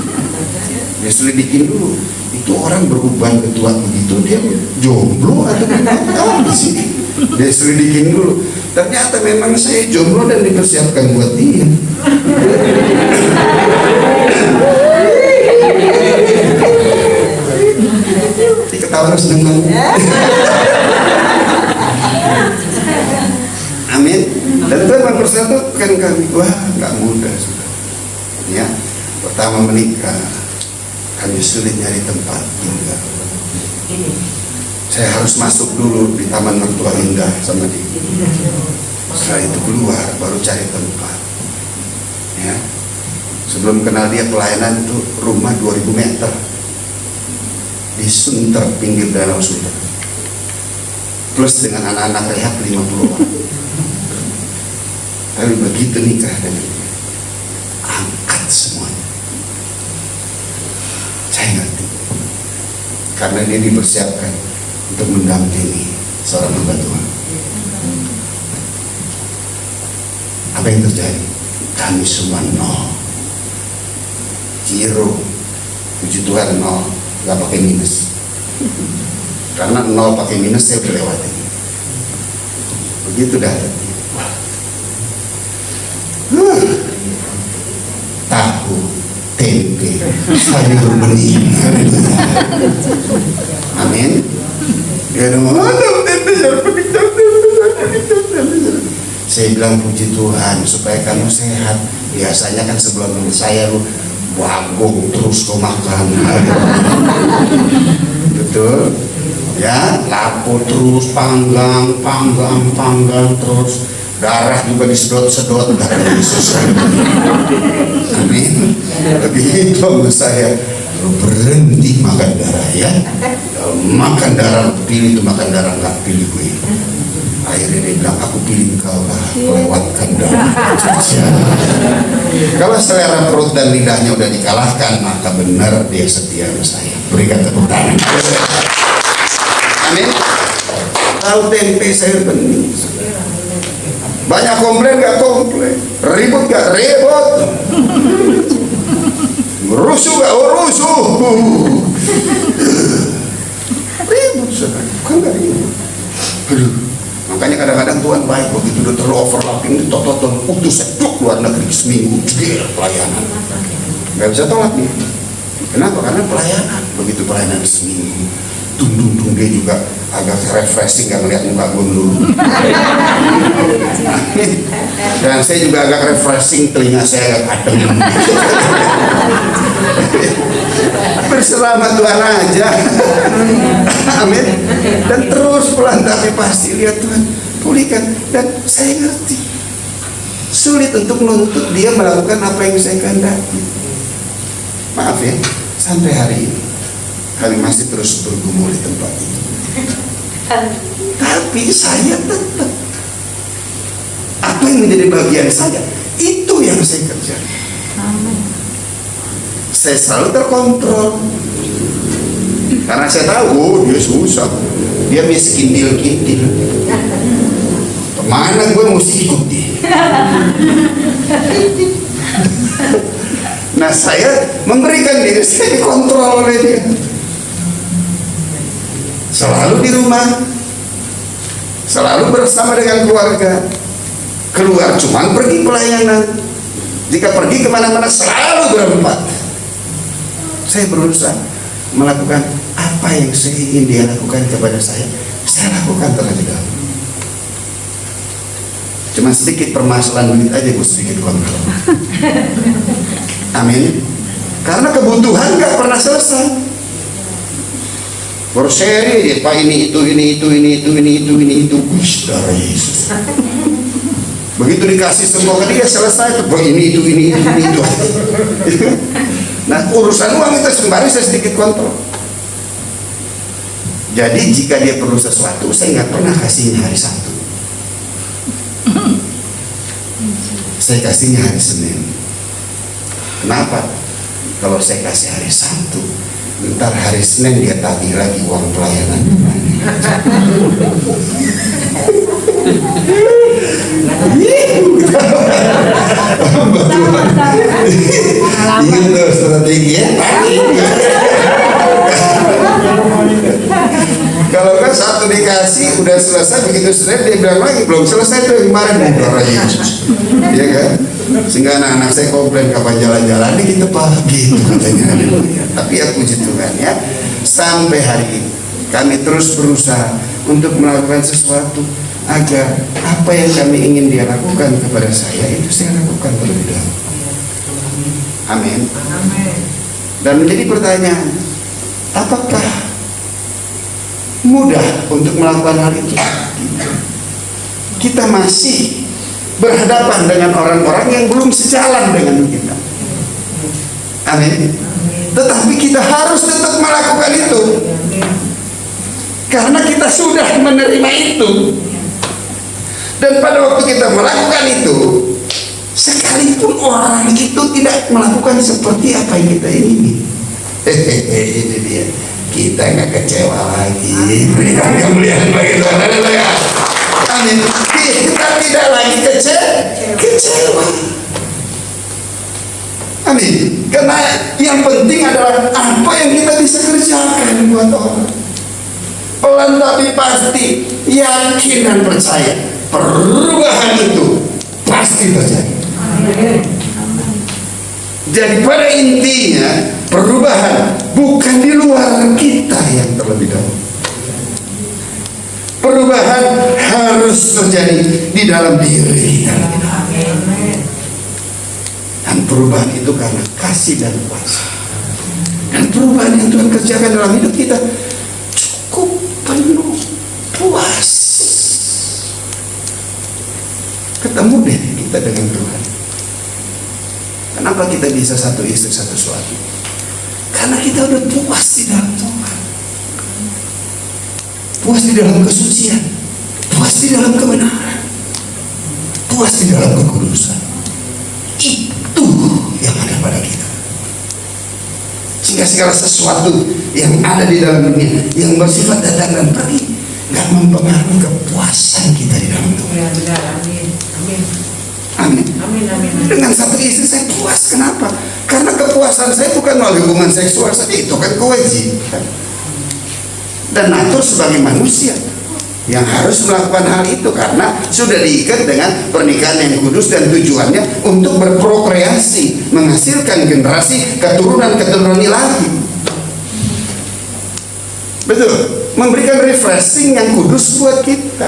Dia selidikin dulu, itu orang beruban ketua begitu, dia jomblo atau gimana sih? Dia selidikin dulu, ternyata memang saya jomblo dan dipersiapkan buat dia. Diketawa harus dengar. Amin. Dan Tuhan mempersatukan kami. Wah, nggak mudah sudah. Ya, pertama menikah, kami sulit nyari tempat tinggal. Saya harus masuk dulu di Taman Mertua Indah sama dia. Setelah itu keluar, baru cari tempat. Ya, sebelum kenal dia pelayanan itu rumah 2000 meter di Sunter, pinggir danau Sunter, plus dengan anak-anak rehab 50 orang. Tapi begitu nikah dengan dia, angkat semuanya. Saya ngerti, karena dia dipersiapkan untuk mendampingi seorang hamba Tuhan. Apa yang terjadi? Kami semua nol, zero. Puji Tuhan nol, nggak pakai minus. Karena nol pakai minus saya udah lewati. Begitu dah. Tahu, tempe, sayur bening. Amin. Dia ngomong, tempe sayur bening. Saya bilang puji Tuhan supaya kamu sehat. Biasanya kan sebelum saya lu bagong terus kau makan. Betul? Ya, lapor terus, panggang terus. Darah juga disedot-sedot darah Yesus. Amin. Begitu sama saya, lu berhenti makan darah ya. Makan darah pilih itu, makan darah nggak pilih gue. Akhirnya dia bilang, aku pilih kau lah, lewatkan darah. Kalau selera perut dan lidahnya udah dikalahkan, maka benar dia setia sama saya. Berikan tepuk tangan. Amin. Tahu tempe sayur bening. Banyak komplain gak komplain, ribut gak ribut, rusuh gak rusuh, ribut kan gak ribut. Aduh, makanya kadang-kadang Tuhan baik begitu udah terlalu overlapping, tot udah seduk luar negeri seminggu pelayanan. nggak bisa tolak nih. Kenapa? Karena pelayanan. Begitu pelayanan seminggu, tung dia juga agak refreshing, nggak melihat muka gue dulu. Dan saya juga agak refreshing, telinga saya agak adem. Berselamat Tuhan aja. Amin. Dan terus pelan tapi pasti lihat Tuhan pulihkan. Dan saya ngerti sulit untuk menuntut dia melakukan apa yang saya kehendaki. Maaf ya, sampai hari ini kami masih terus bergumul di tempat itu. Tapi saya tetap, apa yang menjadi bagian saya, itu yang saya kerjakan. Saya selalu terkontrol, karena saya tahu dia susah, dia miskin kintil. Mana gue mesti ikut dia. Nah saya memberikan diri saya dikontrol oleh dia. Selalu di rumah, selalu bersama dengan keluarga. Keluar cuman pergi pelayanan. Jika pergi kemana-mana selalu berempat. Saya berusaha melakukan apa yang saya ingin dia lakukan kepada saya lakukan terlebih dahulu. Cuma sedikit permasalahan duit aja gue sedikit kontrol. Amin. Karena kebutuhan gak pernah selesai. Berseri Pak, ini itu. Wih, darah Yesus. Begitu dikasih semua ke dia selesai. Pak, ini itu. Nah urusan uang itu sembari saya sedikit kontrol. Jadi jika dia perlu sesuatu, saya nggak pernah kasihnya hari Sabtu. Saya kasihnya hari Senin. Kenapa? Kalau saya kasih hari Sabtu, ntar hari Senin dia tagih lagi uang pelayanan. Itu strategi ya. Kalau kan satu dikasih udah selesai, begitu selesai dia bilang lagi belum selesai tuh kemarin darah Yesus, ya kan? Sehingga anak-anak saya komplain kapan jalan-jalan nih gitu Pak, gitu katanya. Tapi ya puji Tuhan ya, sampai hari ini kami terus berusaha untuk melakukan sesuatu agar apa yang kami ingin dia lakukan kepada saya itu saya lakukan terlebih dahulu. Amin. Dan menjadi pertanyaan, apakah mudah untuk melakukan hal itu? Kita masih berhadapan dengan orang-orang yang belum sejalan dengan kita. Amin. Tetapi kita harus tetap melakukan itu, karena kita sudah menerima itu. Dan pada waktu kita melakukan itu, sekalipun orang itu tidak melakukan seperti apa yang kita ingini, ini dia, kita nggak kecewa lagi. Berikan kemuliaan bagi Tuhan. Haleluya. Amin. Kita tidak lagi kecewa. Amin. Karena yang penting adalah apa yang kita bisa kerjakan buat orang. Pelan tapi pasti, yakin dan percaya perubahan itu pasti terjadi. Jadi pada intinya perubahan bukan di luar kita yang terlebih dahulu. Perubahan harus terjadi di dalam diri kita. Dan perubahan itu karena kasih dan kuasa. Dan perubahan yang Tuhan kerjakan dalam hidup kita cukup penuh puas. Ketemu deh kita dengan Tuhan. Kenapa kita bisa satu istri satu suami? Karena kita udah puas di dalam Tuhan, puas di dalam kesucian, puas di dalam kebenaran, puas di dalam kekudusan. Itu yang ada pada kita. Sehingga segala sesuatu yang ada di dalam dunia yang bersifat datang dan pergi nggak mempengaruhi kepuasan kita di dalam Tuhan. Amin. Dengan satu istri saya puas. Kenapa? Karena kepuasan saya bukan melalui hubungan seksual saja, itu kan kewajiban dan natur sebagai manusia. yang harus melakukan hal itu karena sudah diikat dengan pernikahan yang kudus dan tujuannya untuk berprokreasi, menghasilkan generasi keturunan ilahi. Betul, memberikan refreshing yang kudus buat kita.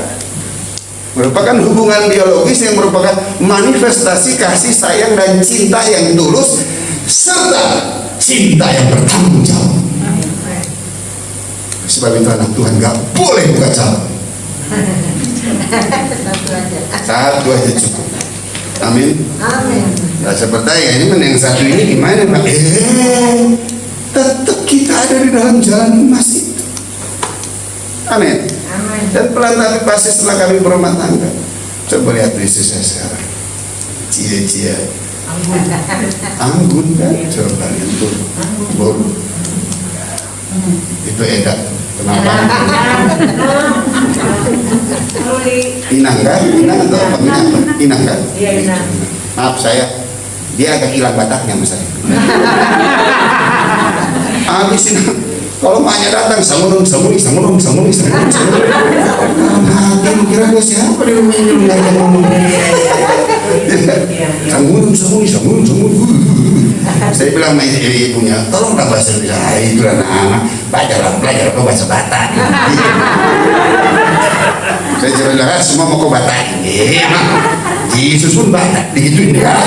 Merupakan hubungan biologis yang merupakan manifestasi kasih sayang dan cinta yang tulus serta cinta yang bertanggung jawab. Sebab itu anak Tuhan gak boleh buka cabang. Satu aja cukup. Amin. Amin. Nah, seperti ini yang satu ini gimana Pak? Tetap kita ada di dalam jalan emas itu. Amin. Dan pelan tapi pasti setelah kami berumah tangga. Coba lihat Yesus saya sekarang. Cia-cia. Anggun kan? Coba lihat tuh. Baru. Itu edak. Kenapa? Inang kan? Inang atau apa? Inang kan? Iya, Inang. Maaf saya, dia agak hilang bataknya mas saya. Habis ini, kalau maknya datang, samurung. Nah, dia kira dia siapa di rumah ini ngajak ngomong. Samurung. Saya bilang sama ibunya, tolonglah bahasa Indonesia. Itu anak-anak, belajar kau bahasa Batak. Saya jelas semua mau kau Batak. Yesus pun Batak, digituin dia.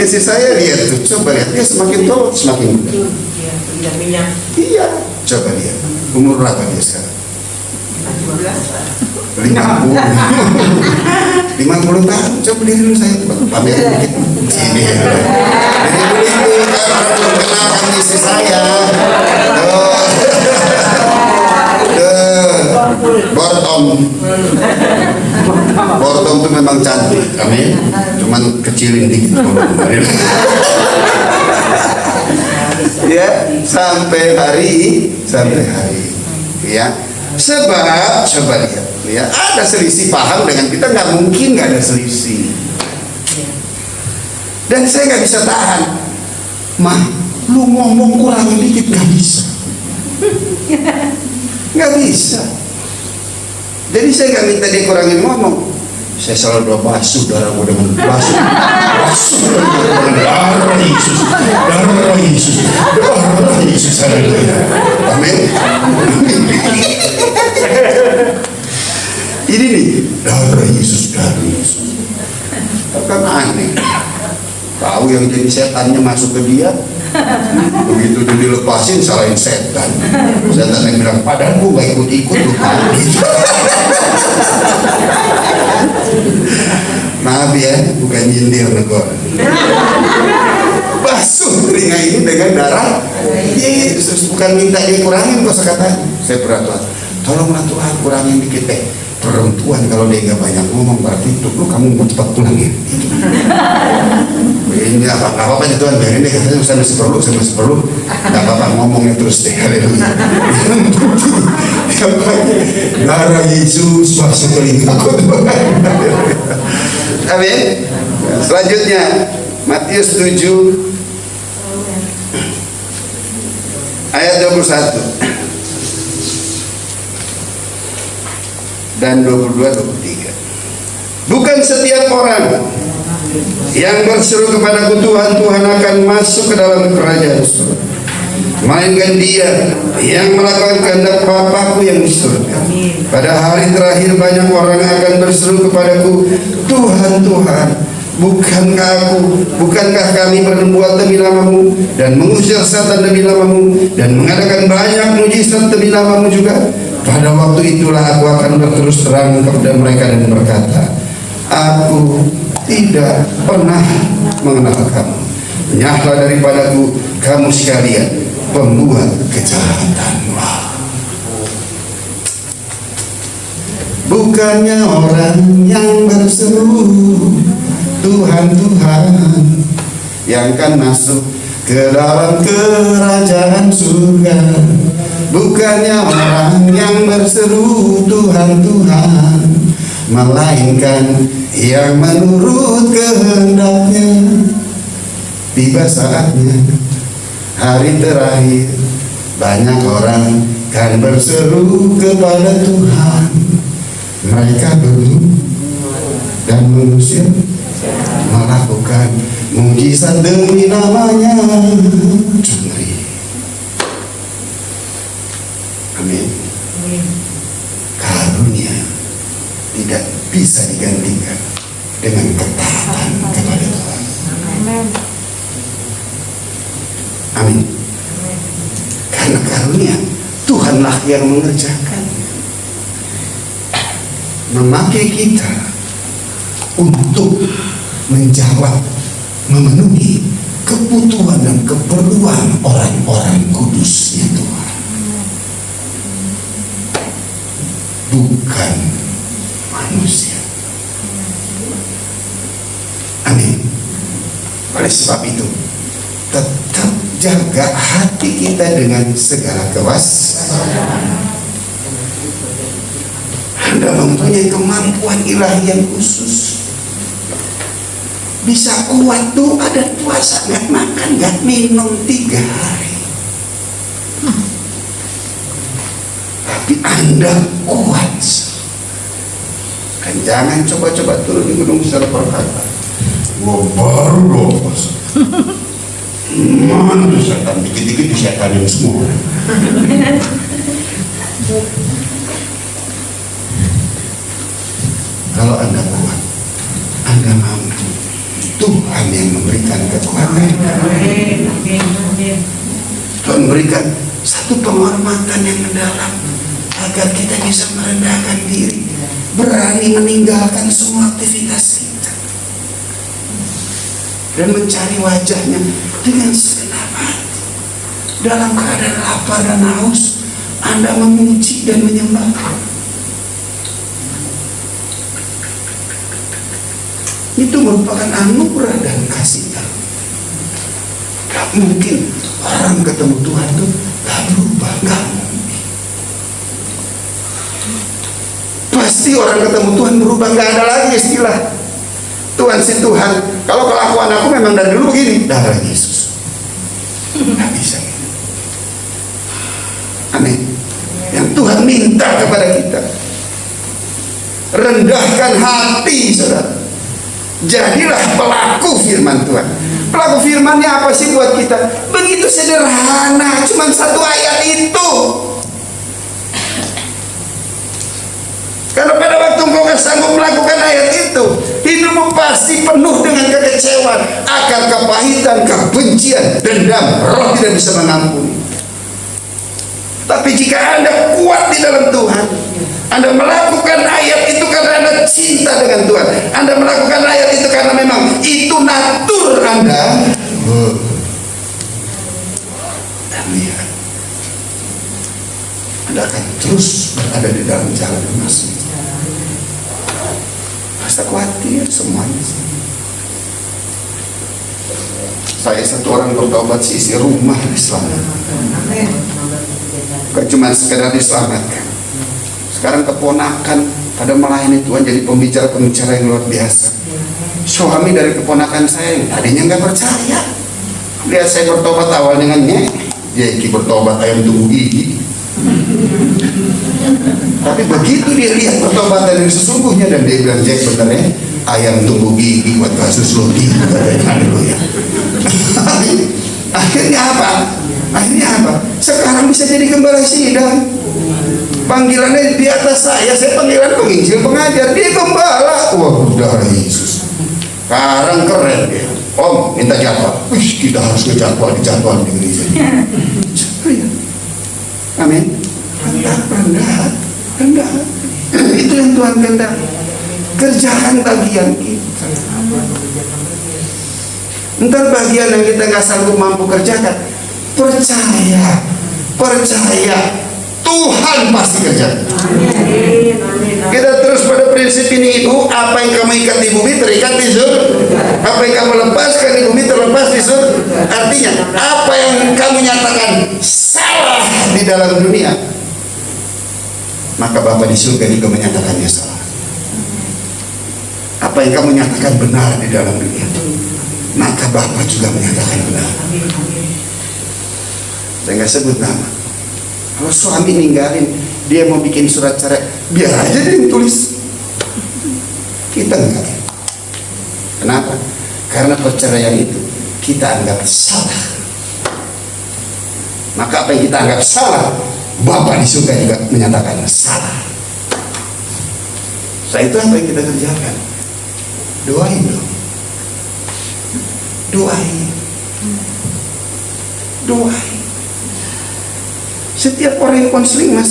Yesus saya lihat tuh, coba lihat dia semakin tua semakin muda. Iya, coba lihat. Umur berapa dia sekarang? 50 tahun. Coba lihat dulu saya pamer dikit. Sini. Jadi begitu kan kenalkan istri saya. Bortom itu memang cantik, amin. Cuman kecilin dikit. Ya, sampai hari, ya. Sebab coba lihat, ya, ada selisih paham dengan kita, nggak mungkin nggak ada selisih. Dan saya nggak bisa tahan. Mah, lu ngomong kurang dikit nggak bisa. Nggak bisa. Jadi saya nggak minta dia kurangin ngomong. Saya selalu doa basuh darah gue dengan basuh darah Yesus. Amin. Ini nih darah Yesus. Kan aneh. Tahu yang jadi setannya masuk ke dia. Begitu dia dilepasin salahin setan. Setan yang bilang padaku gak ikut-ikut lu gitu. Maaf ya, bukan nyindir negor. Basuh telinga ini dengan darah Yesus. Bukan minta dia kurangin kosakata. Saya perhatian, tolonglah Tuhan kurangin dikit deh. Perempuan kalau dia nggak banyak ngomong berarti itu kamu mau cepat pulang ya. Ini apa aja Tuhan, biarin deh, katanya saya masih perlu nggak apa-apa ngomongnya terus deh. Haleluya. Darah Yesus masuk telinga aku. Amin. Selanjutnya Matius 7 ayat 21 dan 22-23. Bukan setiap orang yang berseru kepadaku Tuhan, Tuhan akan masuk ke dalam kerajaan surga, melainkan dia yang melakukan kehendak Bapa-Ku yang di surga. Pada hari terakhir banyak orang akan berseru kepadaku, Tuhan, Tuhan, bukankah kami berbuat demi nama-Mu dan mengusir setan demi nama-Mu dan mengadakan banyak mujizat demi nama-Mu juga? Pada waktu itulah aku akan berterus terang kepada mereka dan berkata, aku tidak pernah mengenal kamu. Menyahlah daripadaku kamu sekalian pembuat kejahatan. Bukannya orang yang berseru Tuhan, Tuhan yang akan masuk ke dalam kerajaan surga. Bukannya orang yang berseru Tuhan, Tuhan, melainkan yang menurut kehendaknya. Tiba saatnya hari terakhir Banyak orang kan berseru kepada Tuhan, mereka berdoa dan mengusir, melakukan mujizat demi namanya. Amin. Karunia tidak bisa digantikan dengan ketaatan kepada Tuhan. Amin. Karena karunia Tuhanlah yang mengerjakan, memakai kita untuk menjawab, memenuhi kebutuhan dan keperluan orang-orang kudusnya Tuhan, bukan manusia. Amin. Oleh sebab itu, tetap jaga hati kita dengan segala kewaspadaan. Anda mempunyai kemampuan ilahi yang khusus. Bisa kuat tuh, ada puasa nggak makan nggak minum 3 hari. Tapi Anda kuat. Dan jangan coba-coba turun di gunung secara berkata, gua baru loh puasa. Mana setan, dikit-dikit disetanin semua. Kalau Anda kuat, Anda mampu, Tuhan yang memberikan kekuatan. Tuhan berikan satu penghormatan yang mendalam agar kita bisa merendahkan diri, berani meninggalkan semua aktivitas kita dan mencari wajahnya dengan segenap hati. Dalam keadaan lapar dan haus, Anda memuji dan menyembah. Itu merupakan anugerah dan kasih Tuhan. Gak mungkin orang ketemu Tuhan itu gak berubah, gak mungkin. Pasti orang ketemu Tuhan berubah, gak ada lagi istilah Tuhan si Tuhan. Kalau kelakuan aku memang dari dulu begini, darah Yesus. Gak bisa. Amin. Yang Tuhan minta kepada kita, rendahkan hati, saudara. Jadilah pelaku firman Tuhan. Pelaku firmannya apa sih buat kita? Begitu sederhana, cuma 1 ayat itu. Karena pada waktu engkau gak sanggup melakukan ayat itu, hidupmu pasti penuh dengan kekecewaan, akan kepahitan, kebencian, dendam. Roh tidak bisa mengampuni. Tapi jika Anda kuat di dalam Tuhan, Anda melakukan ayat itu karena Anda cinta dengan Tuhan, Anda melakukan ayat itu karena memang itu natur Anda, dan lihat, Anda akan terus berada di dalam jalan emas. Rasa khawatir semuanya. Saya satu orang bertobat, isi rumah diselamatkan. Bukan cuma sekedar diselamatkan. Sekarang keponakan pada melayani Tuhan jadi pembicara-pembicara yang luar biasa. Suami dari keponakan saya yang tadinya nggak percaya, lihat saya bertobat awal dengan Jeki bertobat ayam tunggu gigi. Tapi begitu dia lihat pertobatan yang sesungguhnya dan dia bilang, Jack benernya ayam tunggu gigi buat kasus lo gitu. Akhirnya apa? Sekarang bisa jadi gembala sidang. Panggilannya di atas saya panggilan penginjil, pengajar, dia gembala. Wah, udah Yesus. Sekarang keren dia. Om, minta jadwal. Wih, kita harus ke jadwal di gereja. Amin. Rendah. Itu yang Tuhan kehendaki. Kerjakan bagian kita. Entar bagian yang kita nggak sanggup mampu kerjakan, percaya. Tuhan pasti kerja. Kita terus pada prinsip ini, Ibu. Apa yang kamu ikat di bumi terikat di surga. Apa yang kamu lepaskan di bumi terlepas di surga. Artinya apa yang kamu nyatakan salah di dalam dunia, maka Bapa di surga juga menyatakannya salah. Apa yang kamu nyatakan benar di dalam dunia, maka Bapa juga menyatakan benar. Saya nggak sebut nama, Kalau suami ninggalin, dia mau bikin surat cerai, biar aja dia yang tulis. Kita enggak. Kenapa? Karena perceraian itu kita anggap salah. Maka apa yang kita anggap salah, Bapak di surga juga menyatakan salah. Setelah itu apa yang kita kerjakan? Doain dong. Doain. Setiap orang yang konseling mas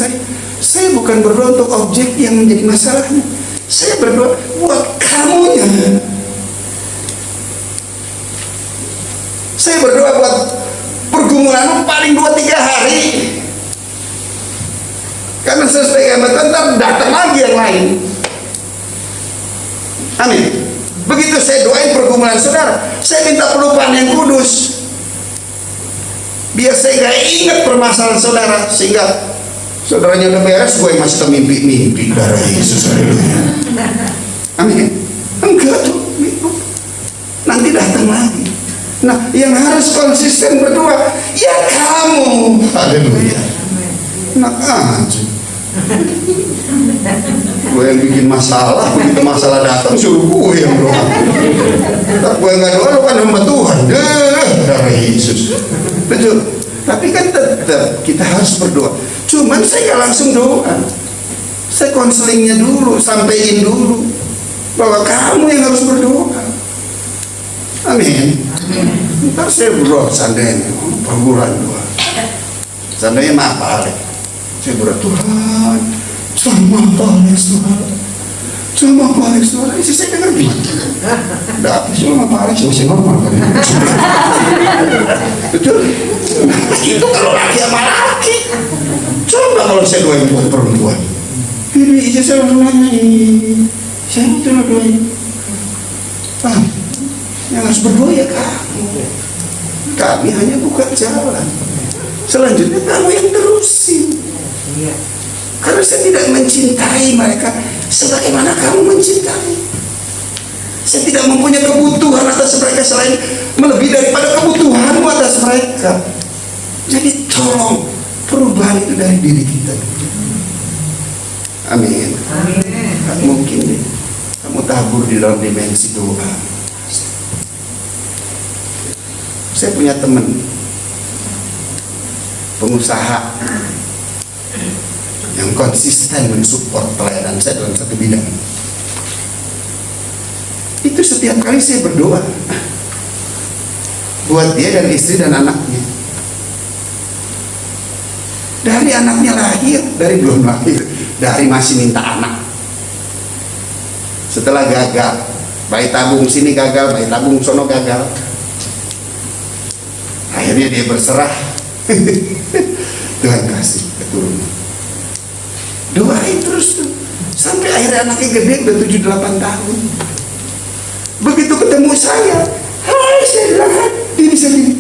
saya bukan berdoa untuk objek yang menjadi masalahnya. Saya berdoa buat kamunya. Saya berdoa buat pergumulanmu paling 2-3 hari. Karena sesuai kehendak ntar datang lagi yang lain. Amin. Begitu saya doain pergumulan saudara, saya minta pelupaan yang kudus. Biar saya gak ingat permasalahan saudara, sehingga saudaranya udah beres, gue masih termimpi-mimpi darah Yesus. Amin. Enggak tuh, nanti datang lagi. Nah, yang harus konsisten berdoa ya kamu. Haleluya. Enak aja. Gue yang bikin masalah, begitu masalah datang suruh gue yang doa. Tapi gue nggak doa, lo kan hamba Tuhan. Darah Yesus. Betul. Tapi kan tetap kita harus berdoa. Cuman saya nggak langsung doa. Saya konselingnya dulu, sampein dulu bahwa kamu yang harus berdoa. Amin. Ntar saya berdoa seandainya per bulan doa. Seandainya maaf Alex, saya berdoa Tuhan, sama Alex Tuhan, sama Alex Tuhan. Isi saya dengar gimana? Dapat sama Alex masih normal kan? Betul. Itu kalau laki sama laki. Coba kalau saya doain buat perempuan. Ini isi saya nanya, saya itu doain. Paham? Yang harus berdoa ya kamu. Kami hanya buka jalan. Selanjutnya kamu yang terusin. Karena saya tidak mencintai mereka sebagaimana kamu mencintai. Saya tidak mempunyai kebutuhan atas mereka selain melebihi daripada kebutuhanmu atas mereka. Jadi tolong perubahan itu dari diri kita. Amin. Tak mungkin deh kamu tabur di dalam dimensi doa. Saya punya teman pengusaha yang konsisten mensupport pelayanan saya dalam satu bidang. Itu setiap kali saya berdoa buat dia dan istri dan anaknya. Dari anaknya lahir, dari belum lahir, dari masih minta anak. Setelah gagal, bayi tabung sini gagal, bayi tabung sono gagal. Akhirnya dia berserah. Tuhan kasih keturunan. Doain terus tuh sampai akhirnya anaknya gede, udah 7-8 tahun. Begitu ketemu saya, hai, saya bilang, ini sendiri.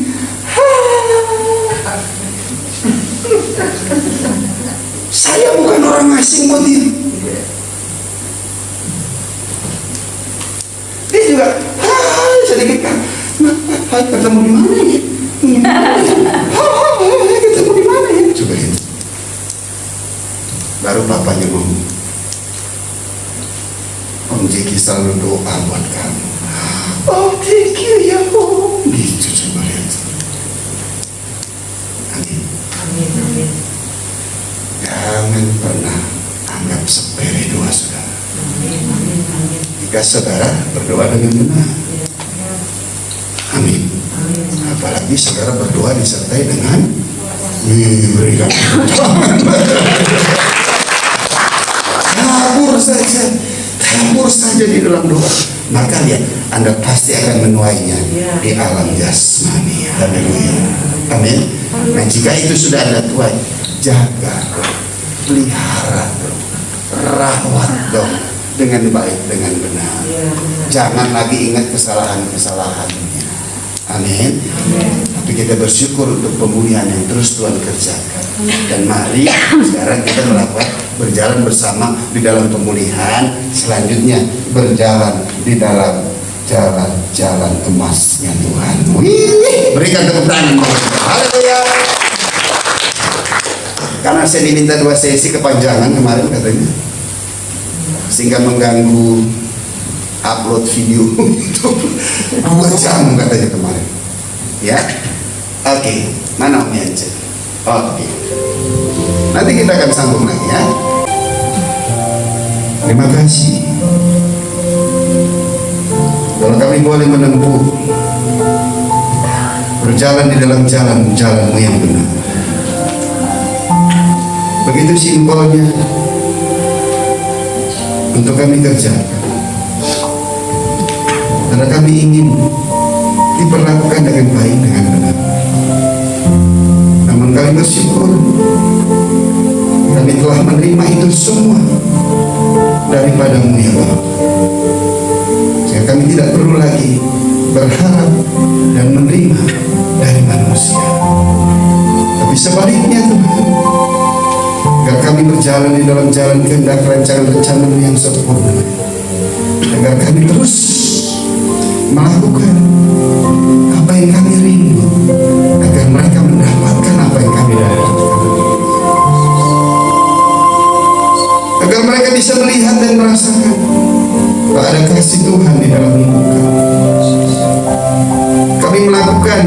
Saya bukan orang asing buat dia. Dia juga, hai, sedikit kan, hai, ketemu di mana ya? Ketemu di mana ya? Coba itu. Baru bapaknya ngomong, Om Jeki selalu doa buat kamu. Om Jeki ya Om. Gitu coba lihat. Amin. Amin. Jangan pernah anggap sepele doa saudara. Jika saudara berdoa dengan benar. Amin. Apalagi saudara berdoa disertai dengan berikan tabur saja di dalam doa, maka lihat Anda pasti akan menuainya di alam jasmani. Haleluya. Amin. Nah, jika itu sudah Anda tuai, jaga dong, pelihara dong, rawat dong dengan baik, dengan benar. Jangan lagi ingat kesalahan-kesalahannya. Amin. Tapi kita bersyukur untuk pemulihan yang terus Tuhan kerjakan. Dan mari sekarang kita melakukan berjalan bersama di dalam pemulihan. Selanjutnya berjalan di dalam jalan-jalan emasnya Tuhan. Wih, berikan tepuk tangan. Haleluya. Karena saya diminta 2 sesi kepanjangan kemarin katanya, sehingga mengganggu upload video itu 2 jam katanya kemarin. Ya, oke. Mana Om Yance? Oke. Nanti kita akan sambung lagi ya. Terima kasih. Kalau kami boleh menempuh berjalan di dalam jalan-jalanmu yang benar. Begitu simpelnya untuk kami kerjakan. Karena kami ingin diperlakukan dengan baik, dengan benar. Namun kami bersyukur kami telah menerima itu semua daripadamu ya Allah. Sehingga kami tidak perlu lagi berharap dan menerima dari manusia. Tapi sebaliknya Tuhan, agar kami berjalan di dalam jalan kehendak rancangan-rencana-Mu yang sempurna, agar kami terus melakukan apa yang kami rindu, agar mereka mendapatkan apa yang kami dapatkan, agar mereka bisa melihat dan merasakan bahwa ada kasih Tuhan di dalam hidup kami. Kami melakukan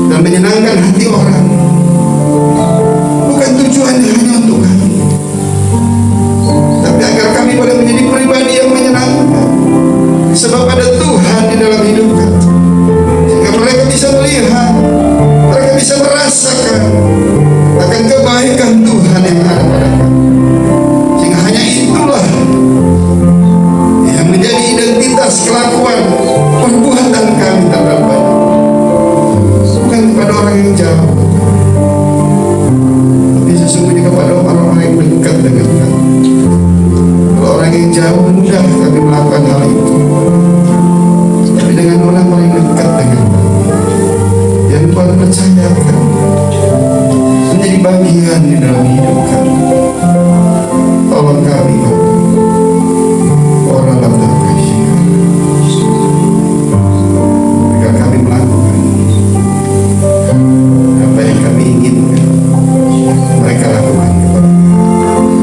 dan menyenangkan hati orang bukan tujuannya hanya untuk kami, tapi agar kami boleh menjadi pribadi yang menyenangkan, sebab ada Tuhan di dalam hidup kami. Sehingga mereka bisa melihat, mereka bisa merasakan akan kebaikan Tuhan yang ada pada kami. Sehingga hanya itulah yang menjadi identitas, kelakuan, perbuatan kami terhadap mereka, bukan kepada orang yang jauh, tapi sesungguhnya kepada orang-orang yang dekat dengan kami. Kalau orang yang jauh mudah kami melakukan hal itu, tapi dengan orang-orang yang dekat dengan kami, yang Tuhan percayakan menjadi bagian di dalam hidup kami, tolong kami orang dalam kasih, agar kami melakukan apa yang kami inginkan mereka lakukan kepada kami.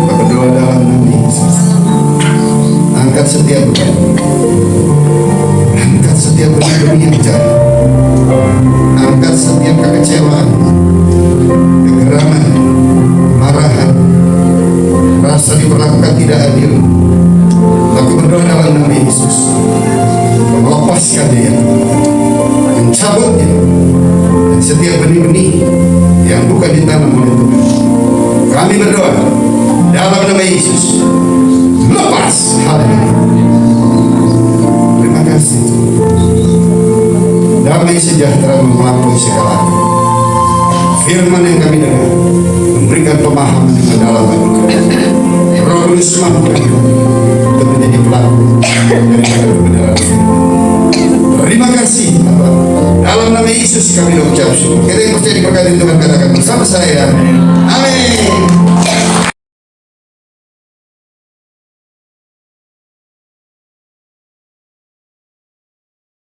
Berdoa dalam nama Yesus. Angkat setiap beban, angkat setiap beban yang jatuh, angkat setiap kekecewaan, kegeraman, marahan, rasa diperlakukan tidak adil. Aku berdoa dalam nama Yesus, melepaskan dia, mencabutnya, dan setiap benih-benih yang bukan ditanam oleh Tuhan. Kami berdoa dalam nama Yesus, lepas. Haleluya. Terima kasih. Damai sejahtera melampaui segala firman yang kami dengar, memberikan pemahaman yang mendalam bagi kami. Roh Kudus mampu untuk menjadi pelaku dari kebenaran firman. Terima kasih Bapak. Dalam nama Yesus kami ucap syukur. Kita yang percaya diberkati Tuhan katakan bersama saya, amin.